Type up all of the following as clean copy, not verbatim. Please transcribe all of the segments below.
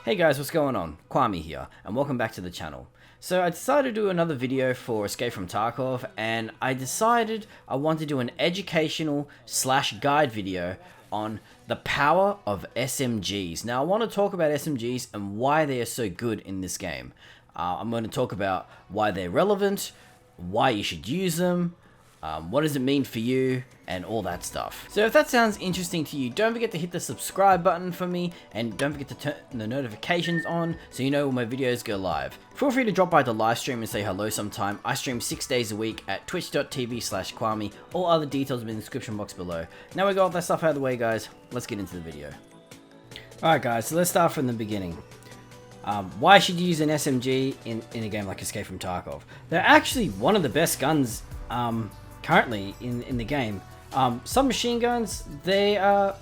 Hey guys, what's going on? Quamii here, and welcome back to the channel. So I decided to do another video for Escape from Tarkov, and I decided I want to do an educational / guide video on the power of SMGs. Now I want to talk about SMGs and why they are so good in this game. I'm going to talk about why they're relevant, why you should use them, what does it mean for you, and all that stuff. So if that sounds interesting to you, don't forget to hit the subscribe button for me, and don't forget to turn the notifications on so you know when my videos go live. Feel free to drop by the live stream and say hello sometime. I stream 6 days a week at twitch.tv/Quamii. All other details in the description box below. Now we got all that stuff out of the way, guys, let's get into the video. Alright guys, so let's start from the beginning. Why should you use an SMG in a game like Escape from Tarkov? They're actually one of the best guns currently in the game. Submachine guns, they are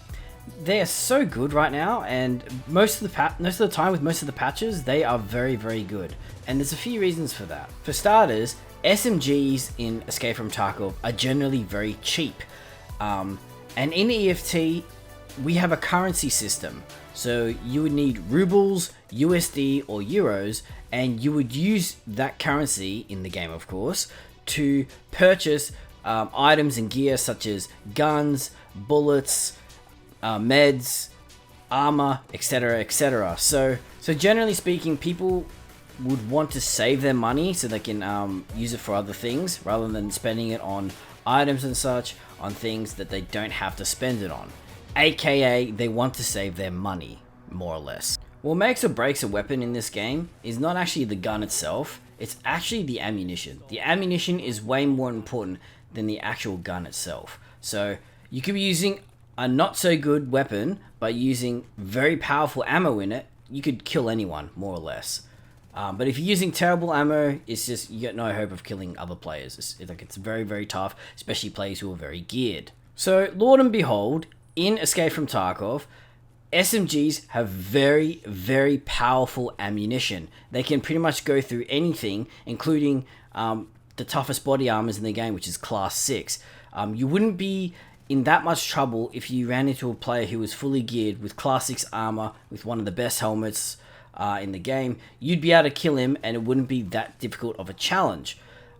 so good right now, and most of the time with most of the patches, they are very good. And there's a few reasons for that. For starters, SMGs in Escape from Tarkov are generally very cheap. And in EFT, we have a currency system. So you would need rubles, USD, or euros, and you would use that currency in the game, of course, to purchase items and gear such as guns, bullets, meds, armor, etc. So generally speaking, people would want to save their money so they can use it for other things rather than spending it on items and such, on things that they don't have to spend it on. AKA, they want to save their money, more or less. What makes or breaks a weapon in this game is not actually the gun itself, it's actually the ammunition. The ammunition is way more important than the actual gun itself. So you could be using a not so good weapon, but using very powerful ammo in it, you could kill anyone, more or less. But if you're using terrible ammo, it's just, you get no hope of killing other players. It's very tough, especially players who are very geared. So Lord and behold, in Escape from Tarkov, SMGs have very powerful ammunition. They can pretty much go through anything, including the toughest body armors in the game, which is class 6. You wouldn't be in that much trouble if you ran into a player who was fully geared with class 6 armor, with one of the best helmets in the game. You'd be able to kill him, and it wouldn't be that difficult of a challenge.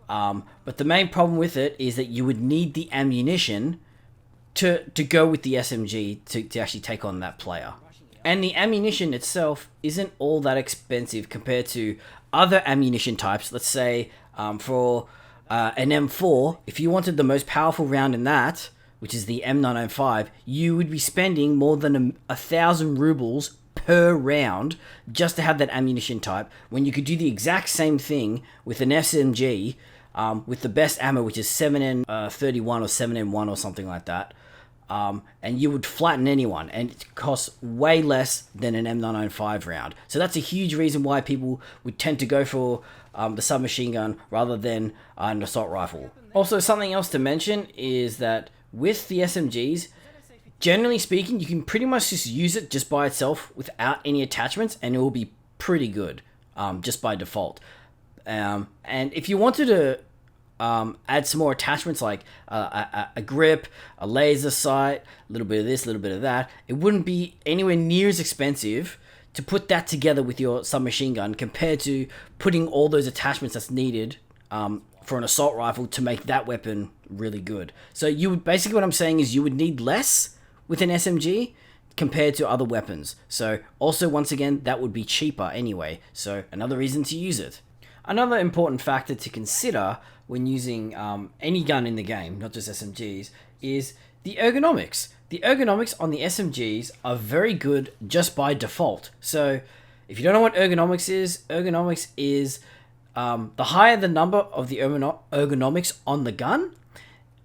But the main problem with it is that you would need the ammunition to go with the SMG to actually take on that player. And the ammunition itself isn't all that expensive compared to other ammunition types. Let's say for an M4, if you wanted the most powerful round in that, which is the M905, you would be spending more than 1,000 rubles per round just to have that ammunition type, when you could do the exact same thing with an SMG with the best ammo, which is 7N31 or 7N1 or something like that. And you would flatten anyone, and it costs way less than an M905 round. So that's a huge reason why people would tend to go for the submachine gun rather than an assault rifle. Also, something else to mention is that with the SMGs, generally speaking, you can pretty much just use it just by itself without any attachments, and it will be pretty good just by default. And if you wanted to add some more attachments like a grip, a laser sight, a little bit of this, a little bit of that, it wouldn't be anywhere near as expensive to put that together with your submachine gun compared to putting all those attachments that's needed for an assault rifle to make that weapon really good. So you would, basically what I'm saying is, you would need less with an SMG compared to other weapons. So also, once again, that would be cheaper anyway, so another reason to use it. Another important factor to consider when using any gun in the game, not just SMGs, is the ergonomics. The ergonomics on the SMGs are very good just by default. So if you don't know what ergonomics is the higher the number of the ergonomics on the gun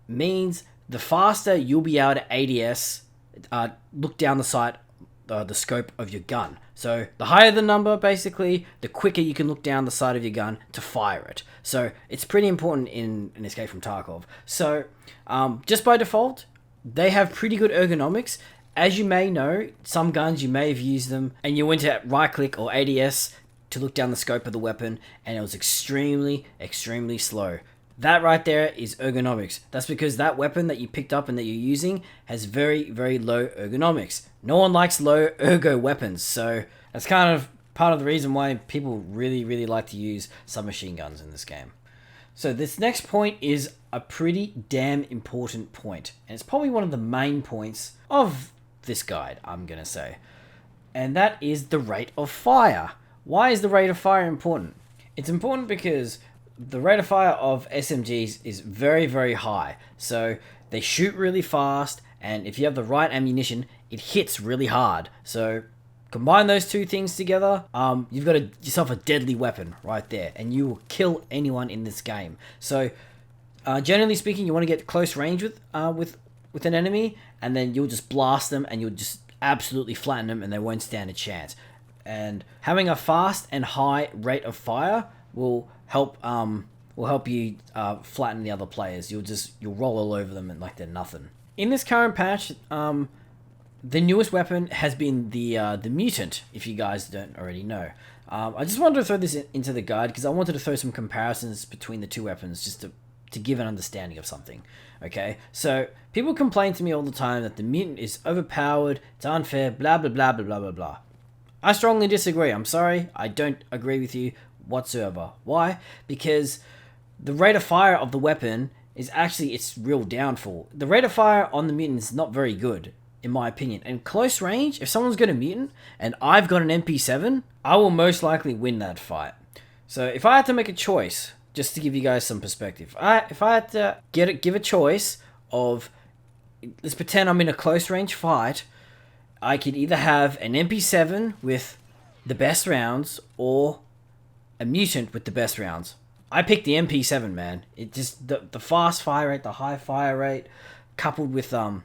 means the faster you'll be able to ADS, look down the sight, the scope of your gun. So the higher the number, basically, the quicker you can look down the sight of your gun to fire it. So it's pretty important in an Escape from Tarkov. So just by default, they have pretty good ergonomics. As you may know, some guns, you may have used them and you went to right click or ADS to look down the scope of the weapon, and it was extremely slow. That right there is ergonomics. That's because that weapon that you picked up and that you're using has very low ergonomics. No one likes low ergo weapons, so That's kind of part of the reason why people really like to use submachine guns in this game. So this next point is a pretty damn important point, and it's probably one of the main points of this guide, I'm gonna say. And that is the rate of fire. Why is the rate of fire important? It's important because the rate of fire of SMGs is very high. So they shoot really fast, and if you have the right ammunition, it hits really hard. So combine those two things together, you've got yourself a deadly weapon right there, and you will kill anyone in this game. So generally speaking, you want to get close range with an enemy, and then you'll just blast them, and you'll just absolutely flatten them, and they won't stand a chance. And having a fast and high rate of fire will help you flatten the other players. You'll roll all over them and like they're nothing. In this current patch, the newest weapon has been the mutant, if you guys don't already know. I just wanted to throw this into the guide because I wanted to throw some comparisons between the two weapons just to give an understanding of something. Okay, so people complain to me all the time that the mutant is overpowered, it's unfair, blah blah blah blah blah blah blah. I strongly disagree. I'm sorry, I don't agree with you whatsoever. Why? Because the rate of fire of the weapon is actually its real downfall. The rate of fire on the mutant is not very good, in my opinion. And close range, if someone's got a mutant and I've got an MP7, I will most likely win that fight. So if I had to make a choice, just to give you guys some perspective, if I had to give a choice of, let's pretend I'm in a close range fight, I could either have an MP7 with the best rounds or a mutant with the best rounds. I picked the MP7, man. It just the fast fire rate, the high fire rate, coupled with the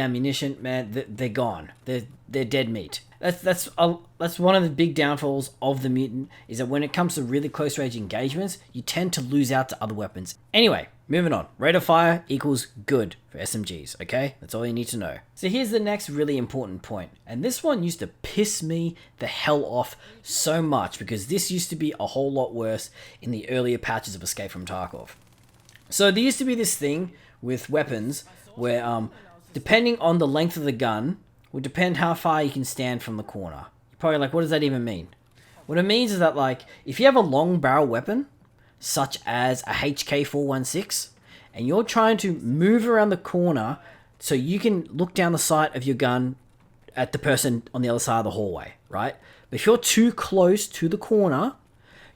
ammunition, man, they're gone. They're dead meat. That's one of the big downfalls of the mutant, is that when it comes to really close range engagements, you tend to lose out to other weapons. Anyway, moving on. Rate of fire equals good for SMGs, okay? That's all you need to know. So here's the next really important point, and this one used to piss me the hell off so much because this used to be a whole lot worse in the earlier patches of Escape from Tarkov. So there used to be this thing with weapons where depending on the length of the gun would depend how far you can stand from the corner. You're probably like, what does that even mean? What it means is that, like, if you have a long barrel weapon, such as a HK416, and you're trying to move around the corner so you can look down the sight of your gun at the person on the other side of the hallway, right? But if you're too close to the corner,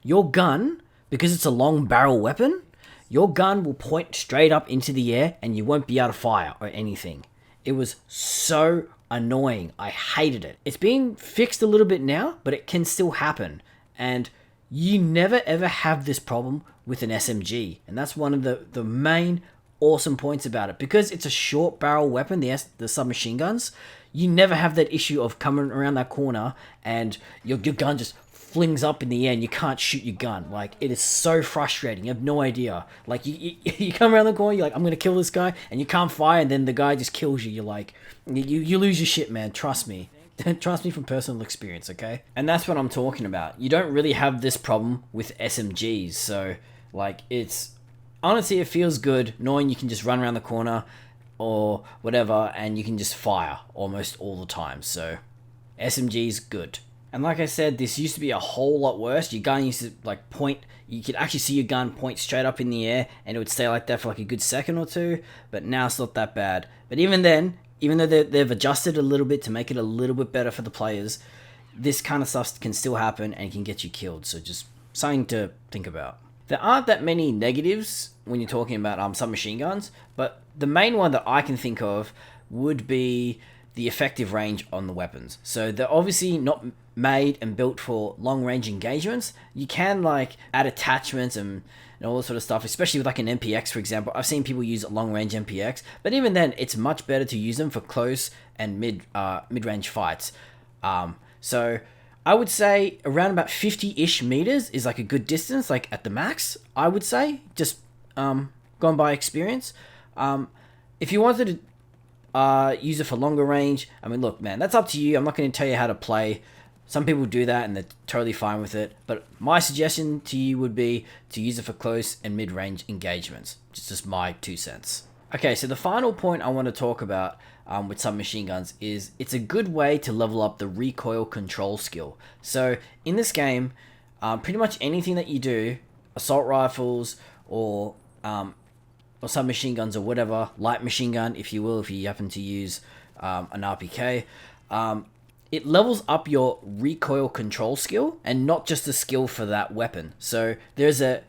your gun, because it's a long barrel weapon, your gun will point straight up into the air and you won't be able to fire or anything. It was so annoying. I hated it. It's being fixed a little bit now, but it can still happen. And you never ever have this problem with an SMG. And that's one of the main awesome points about it. Because it's a short barrel weapon, the submachine guns, you never have that issue of coming around that corner and your gun just flings up in the air and you can't shoot your gun. Like, it is so frustrating. You have no idea. Like, you come around the corner, you're like, I'm gonna kill this guy, and you can't fire, and then the guy just kills you. You're like, you lose your shit, man. Trust me. Trust me from personal experience, okay? And that's what I'm talking about. You don't really have this problem with SMGs, so, like, it's... honestly, it feels good knowing you can just run around the corner or whatever, and you can just fire almost all the time, so... SMG's good. And like I said, this used to be a whole lot worse. Your gun used to, like, point... you could actually see your gun point straight up in the air, and it would stay like that for, like, a good second or two. But now it's not that bad. But even then, even though they've adjusted a little bit to make it a little bit better for the players, this kind of stuff can still happen and can get you killed. So just something to think about. There aren't that many negatives when you're talking about submachine guns, but the main one that I can think of would be the effective range on the weapons. So they're obviously not made and built for long range engagements. You can, like, add attachments and all that sort of stuff, especially with, like, an MPX, for example. I've seen people use long range MPX, but even then it's much better to use them for close and mid-range fights. So I would say around about 50-ish meters is, like, a good distance, like, at the max, I would say, just gone by experience. If you wanted to use it for longer range, I mean, look, man, that's up to you. I'm not going to tell you how to play. Some people do that and they're totally fine with it, but my suggestion to you would be to use it for close and mid-range engagements. Just my 2 cents. Okay, so the final point I want to talk about with submachine guns is it's a good way to level up the recoil control skill. So in this game, pretty much anything that you do, assault rifles or submachine guns or whatever, light machine gun, if you will, if you happen to use an RPK, it levels up your recoil control skill and not just the skill for that weapon. So there's a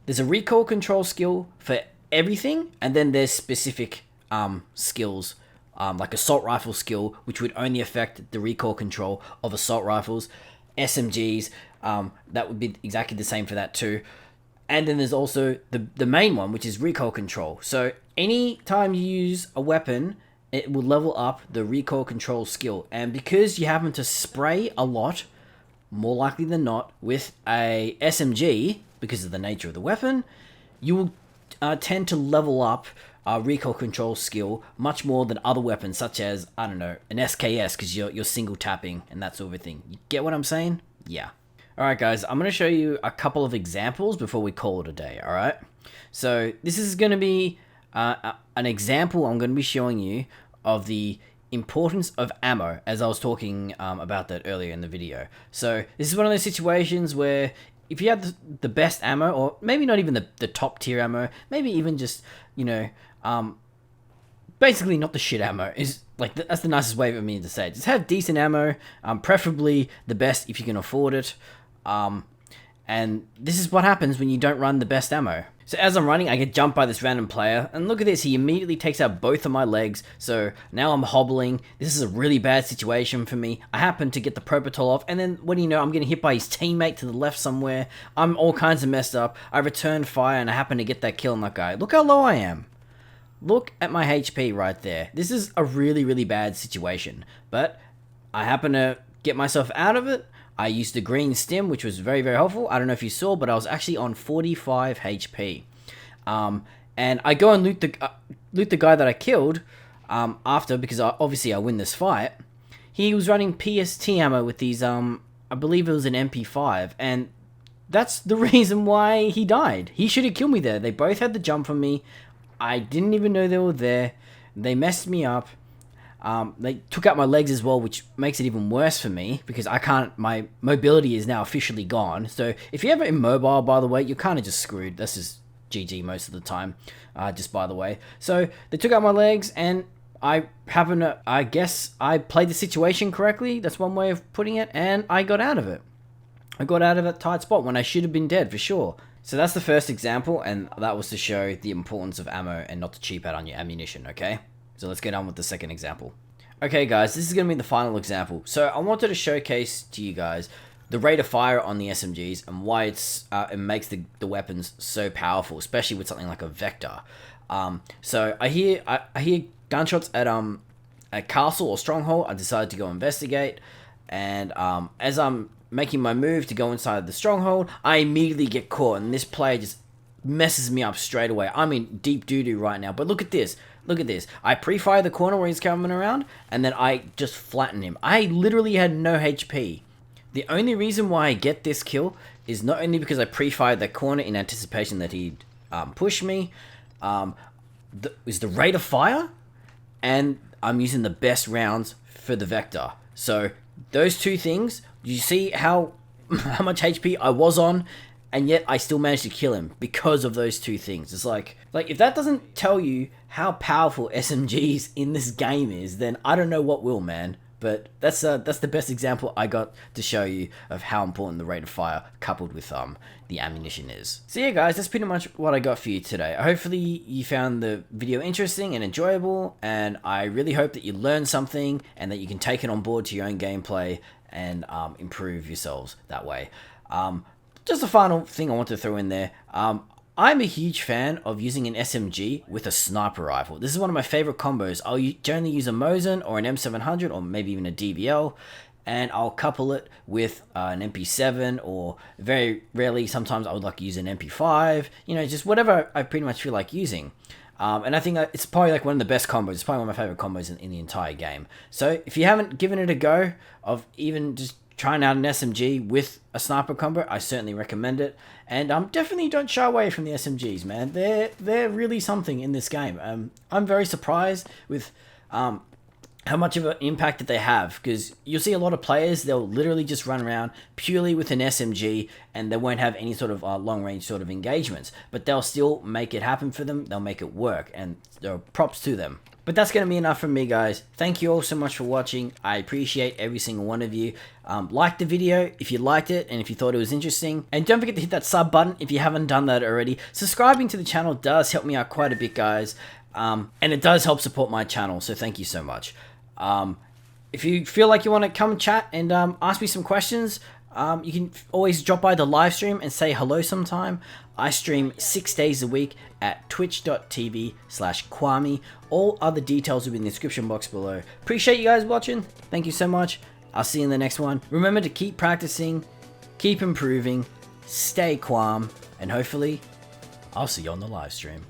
recoil control skill for everything, and then there's specific skills, like assault rifle skill, which would only affect the recoil control of assault rifles. SMGs, that would be exactly the same for that too. And then there's also the main one, which is recoil control. So any time you use a weapon, it will level up the recoil control skill. And because you happen to spray a lot, more likely than not, with a SMG, because of the nature of the weapon, you will tend to level up recoil control skill much more than other weapons, such as, I don't know, an SKS, because you're single tapping and that sort of thing. You get what I'm saying? Yeah. Alright guys, I'm going to show you a couple of examples before we call it a day, alright? So this is going to be an example I'm going to be showing you of the importance of ammo, as I was talking about that earlier in the video. So this is one of those situations where if you have the best ammo, or maybe not even the top tier ammo, maybe even just, you know, basically not the shit ammo, is like, that's the nicest way for me to say it. Just have decent ammo, preferably the best if you can afford it. And this is what happens when you don't run the best ammo. So as I'm running, I get jumped by this random player, and look at this, he immediately takes out both of my legs, so now I'm hobbling. This is a really bad situation for me. I happen to get the Propitol off, and then, what do you know, I'm getting hit by his teammate to the left somewhere. I'm all kinds of messed up. I return fire, and I happen to get that kill on that guy. Look how low I am. Look at my HP right there. This is a really, really bad situation, but I happen to get myself out of it. I used the green stim, which was very, very helpful. I don't know if you saw, but I was actually on 45 HP. And I go and loot the guy that I killed after, because obviously I win this fight. He was running PST ammo with these, I believe it was an MP5, and that's the reason why he died. He should have killed me there. They both had the jump on me. I didn't even know they were there. They messed me up. They took out my legs as well, which makes it even worse for me, because my mobility is now officially gone. So if you're ever immobile, by the way, you're kind of just screwed. This is GG most of the time, just by the way. So they took out my legs, and I guess I played the situation correctly. That's one way of putting it, and I got out of it. I got out of that tight spot when I should have been dead for sure. So that's the first example, and that was to show the importance of ammo and not to cheap out on your ammunition, okay? So let's get on with the second example. Okay guys, this is going to be the final example. So I wanted to showcase to you guys the rate of fire on the SMGs and why it makes the weapons so powerful, especially with something like a Vector. So I hear gunshots at Castle or Stronghold. I decided to go investigate, and as I'm making my move to go inside the Stronghold, I immediately get caught, and this player just messes me up straight away. I'm in deep doo-doo right now, but look at this. Look at this. I pre-fire the corner where he's coming around, and then I just flatten him. I literally had no HP. The only reason why I get this kill is not only because I pre-fired the corner in anticipation that he'd push me, is the rate of fire, and I'm using the best rounds for the Vector. So those two things, you see how much HP I was on, and yet I still managed to kill him because of those two things. It's like if that doesn't tell you how powerful SMGs in this game is, then I don't know what will, man. But that's the best example I got to show you of how important the rate of fire coupled with the ammunition is. So yeah guys, that's pretty much what I got for you today. Hopefully you found the video interesting and enjoyable, and I really hope that you learned something and that you can take it on board to your own gameplay and improve yourselves that way. Just a final thing I want to throw in there. I'm a huge fan of using an SMG with a sniper rifle. This is one of my favorite combos. I'll generally use a Mosin or an M700 or maybe even a DVL, and I'll couple it with an MP7, or very rarely, sometimes I would like to use an MP5, you know, just whatever I pretty much feel like using. And I think that it's probably like one of the best combos. It's probably one of my favorite combos in the entire game. So if you haven't given it a go of even just trying out an SMG with a sniper combo, I certainly recommend it. And definitely don't shy away from the SMGs, man. They're really something in this game. I'm very surprised with how much of an impact that they have, because you'll see a lot of players, they'll literally just run around purely with an SMG and they won't have any sort of long range sort of engagements, but they'll still make it happen for them. They'll make it work, and there are props to them. But that's going to be enough from me, guys. Thank you all so much for watching. I appreciate every single one of you. Like the video if you liked it and if you thought it was interesting. And don't forget to hit that sub button if you haven't done that already. Subscribing to the channel does help me out quite a bit, guys. And it does help support my channel, so thank you so much. If you feel like you want to come chat and ask me some questions, you can always drop by the live stream and say hello sometime. I stream 6 days a week at twitch.tv/Quamii. All other details will be in the description box below. Appreciate you guys watching. Thank you so much. I'll see you in the next one. Remember to keep practicing, keep improving, stay Quam, and hopefully I'll see you on the live stream.